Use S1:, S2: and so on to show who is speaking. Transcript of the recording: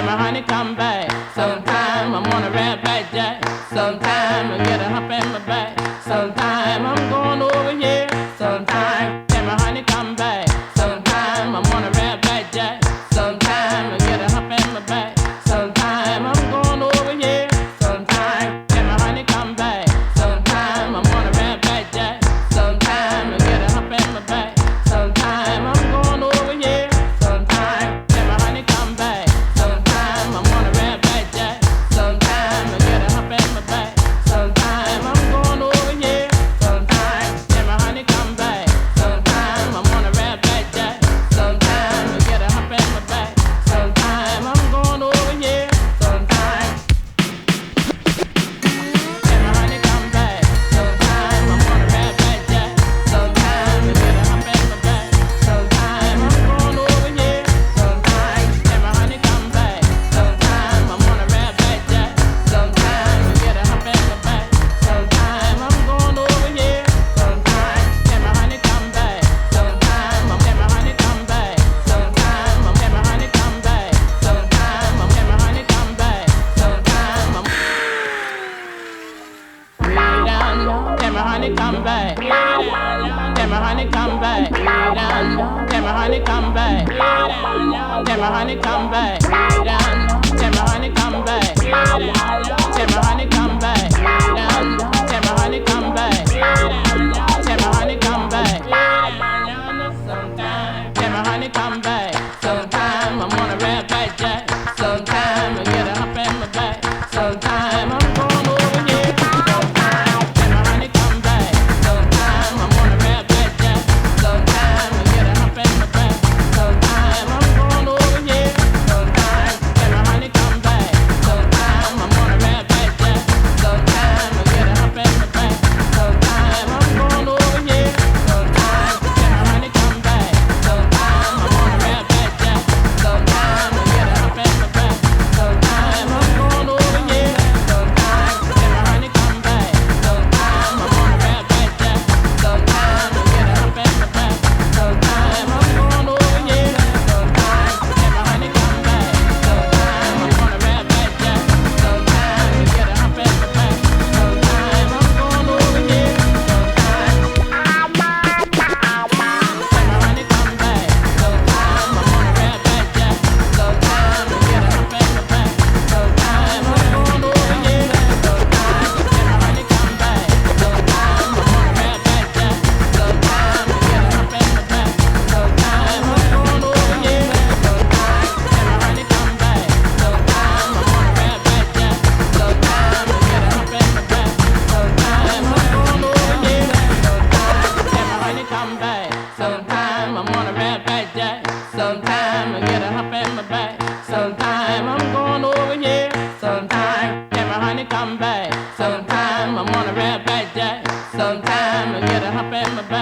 S1: my honey come back. Sometime I'm on a red back jack. Sometime I get a hump in my back. Sometime I'm going over here. Sometime can my honey come back. Sometime I'm on a red back jack. Sometime I get a hump in my back. Sometime I'm going over here. Sometime can my honey come back. Sometime I'm on a red back jack. Sometime I get a hump in my back. Sometime I'm going over here. Sometime can my honey come back. Sometime I'm on a red back jack. Sometime I get a hump in my back. Sometime I'm going over here. Sometime can my honey come back. Sometime I'm on a red back jack. Sometime I get a hump in my back. Sometime I'm going over here. Sometime can my honey come back. Sometime I'm on a red back jack. Sometime I get a hump in my back. Sometime I'm going over here. Sometime can my honey come back. Sometime I'm on a red back jack. Sometime I get a hump in my back. Sometime I'm going over here. Sometime can my honey come back. Sometime I'm can my honey come back. Sometime I'm can my honey come back. Sometime I'm can my honey come back. Sometime I'm way down low. Can my honey come back? Can my honey come back? Way down low. Can my honey come back? Can my honey come back? Way down low. Can my honey come back? Can my honey come back? Way down low. Can my honey come back? Can my honey come back? Sometime can my honey come back? Sometime I'm on a red back jack. Sometime I get a hump in my back. Sometime I'm going over here. Sometime can my honey come back? Sometime I'm on a red back jack. Sometime I get a hump in my back. Sometime I'm going over here. Sometime can my honey come back? Sometime I'm on a red back jack. Sometime I get a hump in my back. Sometime I'm going over here. Sometime can my honey come back? Sometime I'm on a red back jack. Sometime I get a hump in my back. Sometime I'm going over here. Sometime can my honey come back? Sometime I'm on a red back jack. Sometime I get a hump in my back. Sometime I'm going over here. Sometime can my honey come back? Sometime I'm on a red back jack. Sometime I get a hump in my back. Sometime I'm going over here. Sometime can my honey come back? Sometime I'm on a red back jack. Sometime I get a hump in my back. Sometime I'm going over here. Sometime can my honey come back? Sometime I'm on a red back jack. Sometime I get a hump in my back. Sometime I'm going over here. Sometime can my honey come back? Sometime I'm on a red back jack. Sometime I get a hump in my back. Sometime I'm going over here. Sometime can my honey come back? Sometime I'm on a red back jack. Sometime I get a hump in my back. Sometime I'm going over here. Sometime can my honey come back? Sometime I'm on a red back jack. Sometime I get a hump in my back.